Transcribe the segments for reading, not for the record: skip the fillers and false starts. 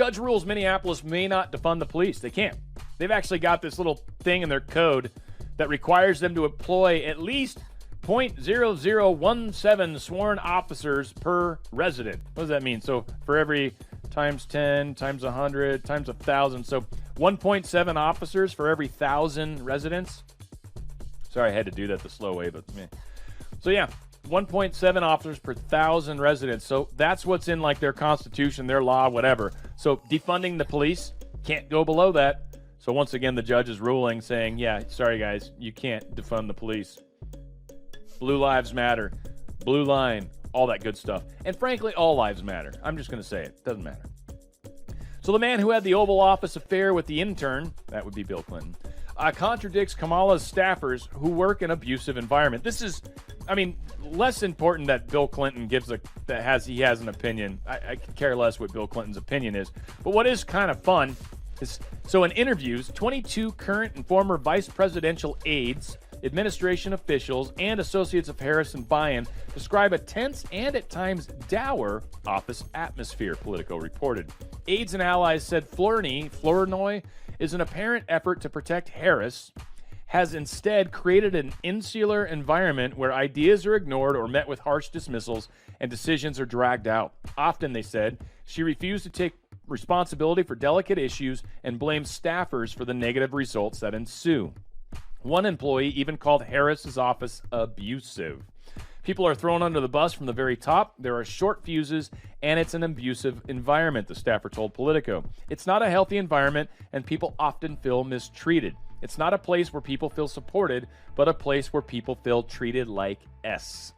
Judge rules Minneapolis may not defund the police. They can't. They've actually got this little thing in their code that requires them to employ at least 0.0017 sworn officers per resident. What does that mean? So for every times 10, times 100, times 1,000. So 1.7 officers for every 1,000 residents. Sorry, I had to do that the slow way, but meh. So yeah, 1.7 officers per 1,000 residents. So that's what's in like their constitution, their law, whatever. So defunding the police can't go below that. So once again, the judge is ruling saying, yeah, sorry guys, you can't defund the police. Blue lives matter, blue line, all that good stuff. And frankly, all lives matter. I'm just going to say it. Doesn't matter. So the man who had the Oval Office affair with the intern, that would be Bill Clinton, contradicts Kamala's staffers who work in abusive environment. This is, I mean, less important that Bill Clinton he has an opinion. I could care less what Bill Clinton's opinion is. But what is kind of fun is, so in interviews, 22 current and former vice presidential aides, administration officials, and associates of Harris and Biden describe a tense and at times dour office atmosphere, Politico reported. Aides and allies said Flournoy is an apparent effort to protect Harris, has instead created an insular environment where ideas are ignored or met with harsh dismissals and decisions are dragged out. Often, they said, she refused to take responsibility for delicate issues and blames staffers for the negative results that ensue. One employee even called Harris's office abusive. People are thrown under the bus from the very top. There are short fuses, and it's an abusive environment, the staffer told Politico. It's not a healthy environment, and people often feel mistreated. It's not a place where people feel supported, but a place where people feel treated like S.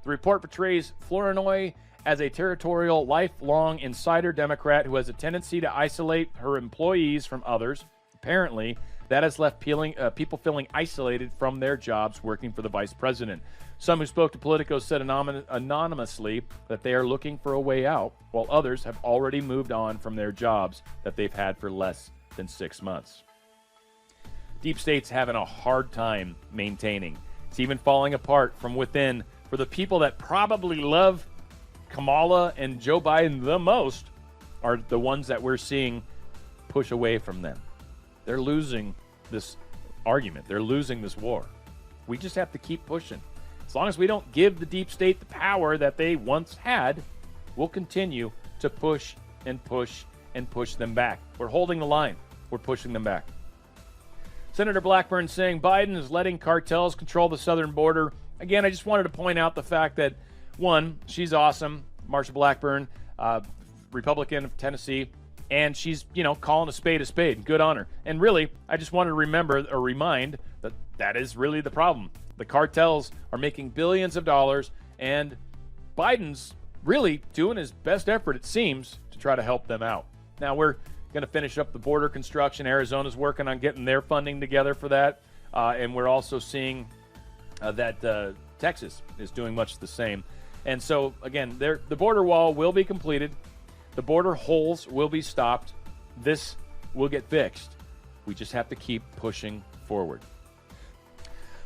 The report portrays Flournoy as a territorial, lifelong insider Democrat who has a tendency to isolate her employees from others. Apparently, that has left people feeling isolated from their jobs working for the vice president. Some who spoke to Politico said anonymously that they are looking for a way out, while others have already moved on from their jobs that they've had for less than 6 months. Deep State's having a hard time maintaining. It's even falling apart from within. For the people that probably love Kamala and Joe Biden the most are the ones that we're seeing push away from them. They're losing this argument. They're losing this war. We just have to keep pushing. As long as we don't give the deep state the power that they once had, we'll continue to push and push and push them back. We're holding the line. We're pushing them back. Senator Blackburn saying Biden is letting cartels control the southern border. Again, I just wanted to point out the fact that, one, she's awesome, Marsha Blackburn, Republican of Tennessee, and she's, calling a spade. Good on her. And really, I just wanted to remind that that is really the problem. The cartels are making billions of dollars, and Biden's really doing his best effort, it seems, to try to help them out. Now, we're going to finish up the border construction. Arizona's working on getting their funding together for that. And we're also seeing that Texas is doing much the same. And so, again, the border wall will be completed. The border holes will be stopped. This will get fixed. We just have to keep pushing forward.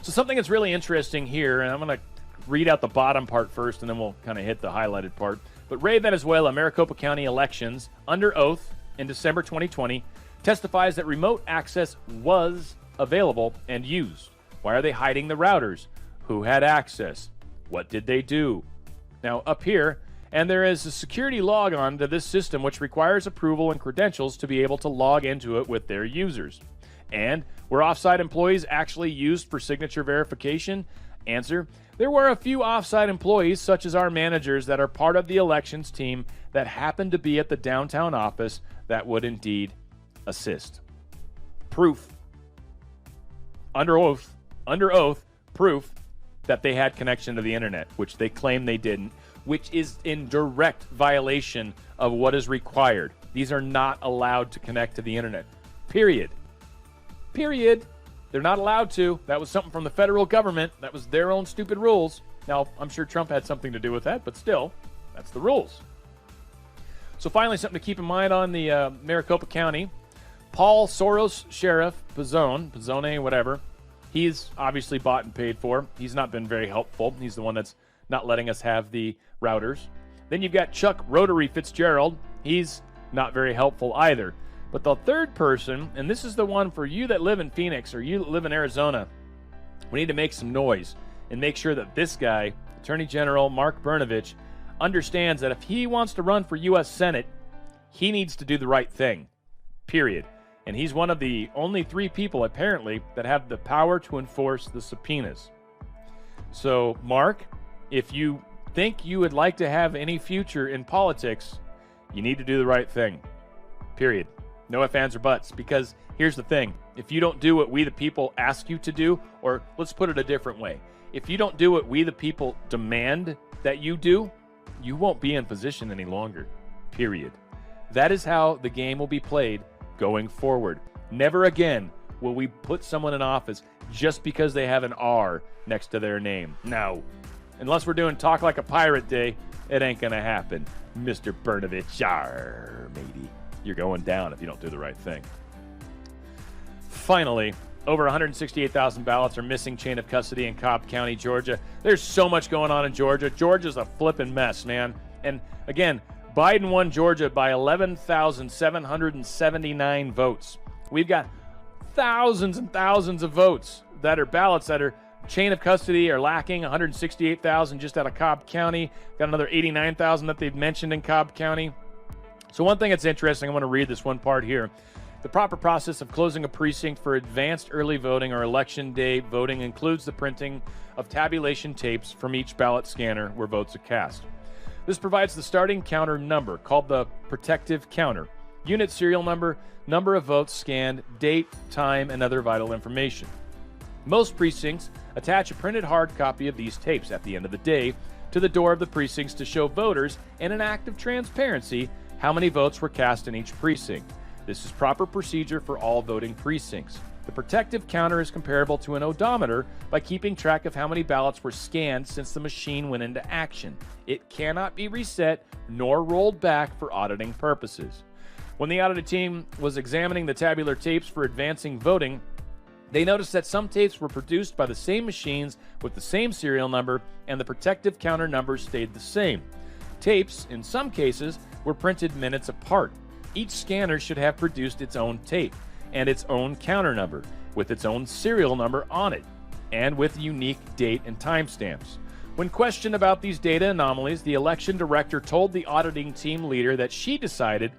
So something that's really interesting here, and I'm going to read out the bottom part first, and then we'll kind of hit the highlighted part. But Ray Venezuela, Maricopa County elections, under oath in December 2020, testifies that remote access was available and used. Why are they hiding the routers? Who had access? What did they do? Now, up here, and there is a security logon to this system which requires approval and credentials to be able to log into it with their users. And were offsite employees actually used for signature verification? Answer: there were a few offsite employees, such as our managers, that are part of the elections team that happened to be at the downtown office that would indeed assist. Proof, under oath, proof that they had connection to the internet, which they claim they didn't, which is in direct violation of what is required. These are not allowed to connect to the internet. Period. They're not allowed to. That was something from the federal government. That was their own stupid rules. Now, I'm sure Trump had something to do with that, but still, that's the rules. So finally, something to keep in mind on the Maricopa County. Paul Soros Sheriff Pizzone, whatever, he's obviously bought and paid for. He's not been very helpful. He's the one that's not letting us have the routers. Then you've got Chuck Rotary Fitzgerald. He's not very helpful either. But the third person, and this is the one for you that live in Phoenix or you that live in Arizona, we need to make some noise and make sure that this guy, Attorney General Mark Brnovich, understands that if he wants to run for U.S. Senate, he needs to do the right thing, period. And he's one of the only 3 people, apparently, that have the power to enforce the subpoenas. So, Mark, if you think you would like to have any future in politics, you need to do the right thing, period. No ifs, ands, or buts, because here's the thing. If you don't do what we the people ask you to do, or let's put it a different way, if you don't do what we the people demand that you do, you won't be in position any longer, period. That is how the game will be played going forward. Never again will we put someone in office just because they have an R next to their name. No. Unless we're doing Talk Like a Pirate Day, it ain't gonna happen. Mr. Brnovich, matey. You're going down if you don't do the right thing. Finally, over 168,000 ballots are missing chain of custody in Cobb County, Georgia. There's so much going on in Georgia. Georgia's a flippin' mess, man. And again, Biden won Georgia by 11,779 votes. We've got thousands and thousands of votes that are ballots that are chain of custody are lacking. 168,000 just out of Cobb County. Got another 89,000 that they've mentioned in Cobb County. So one thing that's interesting, I want to read this one part here. The proper process of closing a precinct for advanced early voting or election day voting includes the printing of tabulation tapes from each ballot scanner where votes are cast. This provides the starting counter number, called the protective counter, unit serial number, number of votes scanned, date, time, and other vital information. Most precincts attach a printed hard copy of these tapes at the end of the day to the door of the precincts to show voters, in an act of transparency, how many votes were cast in each precinct. This is proper procedure for all voting precincts. The protective counter is comparable to an odometer by keeping track of how many ballots were scanned since the machine went into action. It cannot be reset nor rolled back for auditing purposes. When the audit team was examining the tabular tapes for advancing voting, they noticed that some tapes were produced by the same machines with the same serial number, and the protective counter numbers stayed the same. Tapes, in some cases, were printed minutes apart. Each scanner should have produced its own tape and its own counter number with its own serial number on it and with unique date and timestamps. When questioned about these data anomalies, the election director told the auditing team leader that she decided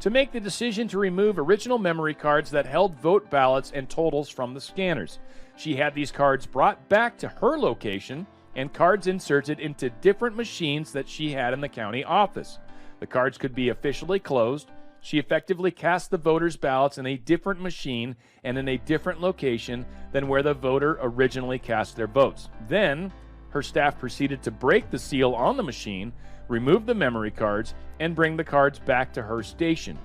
to make the decision to remove original memory cards that held vote ballots and totals from the scanners. She had these cards brought back to her location and cards inserted into different machines that she had in the county office. The cards could be officially closed. She effectively cast the voters' ballots in a different machine and in a different location than where the voter originally cast their votes. Then, her staff proceeded to break the seal on the machine, remove the memory cards, and bring the cards back to her station.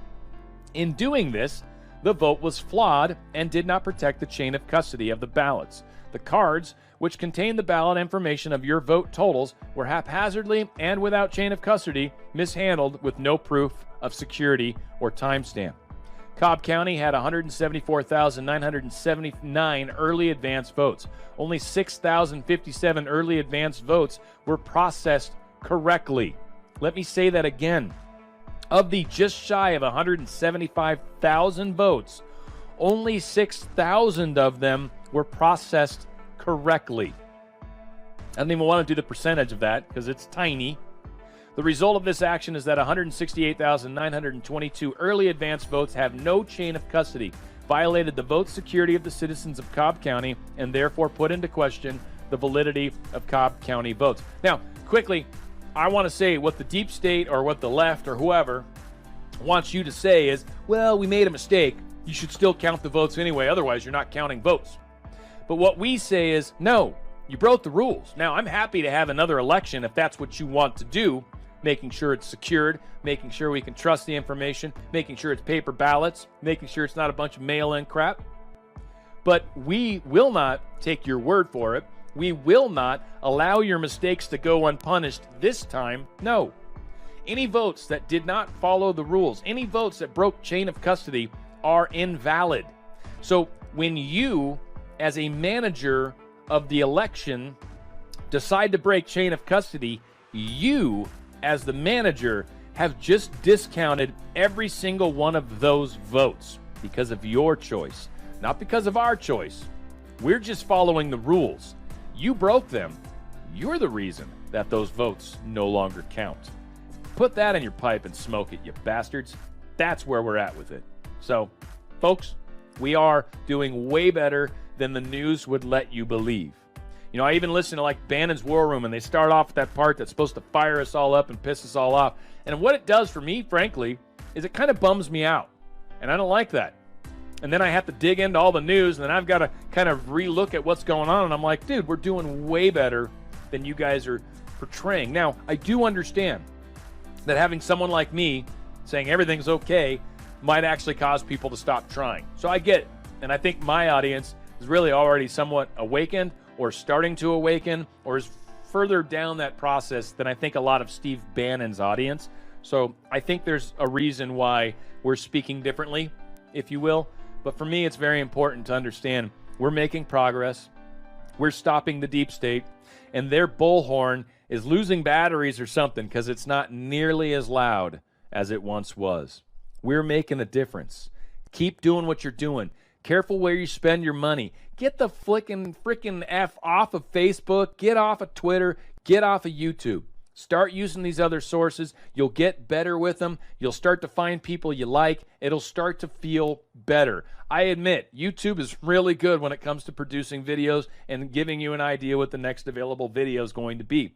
In doing this, the vote was flawed and did not protect the chain of custody of the ballots. The cards, which contained the ballot information of your vote totals, were haphazardly and without chain of custody mishandled with no proof of security or timestamp. Cobb County had 174,979 early advance votes. Only 6,057 early advance votes were processed correctly. Let me say that again. Of the just shy of 175,000 votes, only 6,000 of them were processed correctly. I don't even want to do the percentage of that because it's tiny. The result of this action is that 168,922 early advance votes have no chain of custody, violated the vote security of the citizens of Cobb County, and therefore put into question the validity of Cobb County votes. Now, quickly, I want to say what the deep state or what the left or whoever wants you to say is, well, we made a mistake. You should still count the votes anyway, otherwise you're not counting votes. But what we say is, no, you broke the rules. Now, I'm happy to have another election if that's what you want to do, making sure it's secured, making sure we can trust the information, making sure it's paper ballots, making sure it's not a bunch of mail-in crap. But we will not take your word for it. We will not allow your mistakes to go unpunished this time. No. Any votes that did not follow the rules, any votes that broke chain of custody are invalid. So when you, as a manager of the election, decide to break chain of custody, you, as the manager, have just discounted every single one of those votes because of your choice, not because of our choice. We're just following the rules. You broke them. You're the reason that those votes no longer count. Put that in your pipe and smoke it, you bastards. That's where we're at with it. So, folks, we are doing way better than the news would let you believe. You know, I even listen to like Bannon's War Room, and they start off with that part that's supposed to fire us all up and piss us all off. And what it does for me, frankly, is it kind of bums me out. And I don't like that. And then I have to dig into all the news, and then I've got to kind of relook at what's going on. And I'm like, dude, we're doing way better than you guys are portraying. Now, I do understand that having someone like me saying everything's okay might actually cause people to stop trying. So I get it. And I think my audience is really already somewhat awakened or starting to awaken or is further down that process than I think a lot of Steve Bannon's audience. So I think there's a reason why we're speaking differently, if you will. But for me, it's very important to understand we're making progress. We're stopping the deep state, and their bullhorn is losing batteries or something because it's not nearly as loud as it once was. We're making a difference. Keep doing what you're doing. Careful where you spend your money. Get the frickin' F off of Facebook. Get off of Twitter. Get off of YouTube. Start using these other sources. You'll get better with them. You'll start to find people you like. It'll start to feel better. I admit, YouTube is really good when it comes to producing videos and giving you an idea what the next available video is going to be.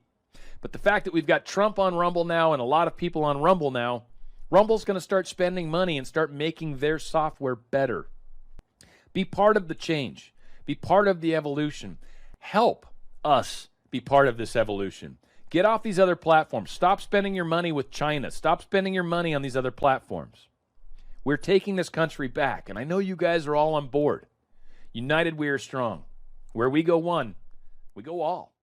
But the fact that we've got Trump on Rumble now and a lot of people on Rumble now, Rumble's going to start spending money and start making their software better. Be part of the change. Be part of the evolution. Help us be part of this evolution. Get off these other platforms. Stop spending your money with China. Stop spending your money on these other platforms. We're taking this country back, and I know you guys are all on board. United, we are strong. Where we go one, we go all.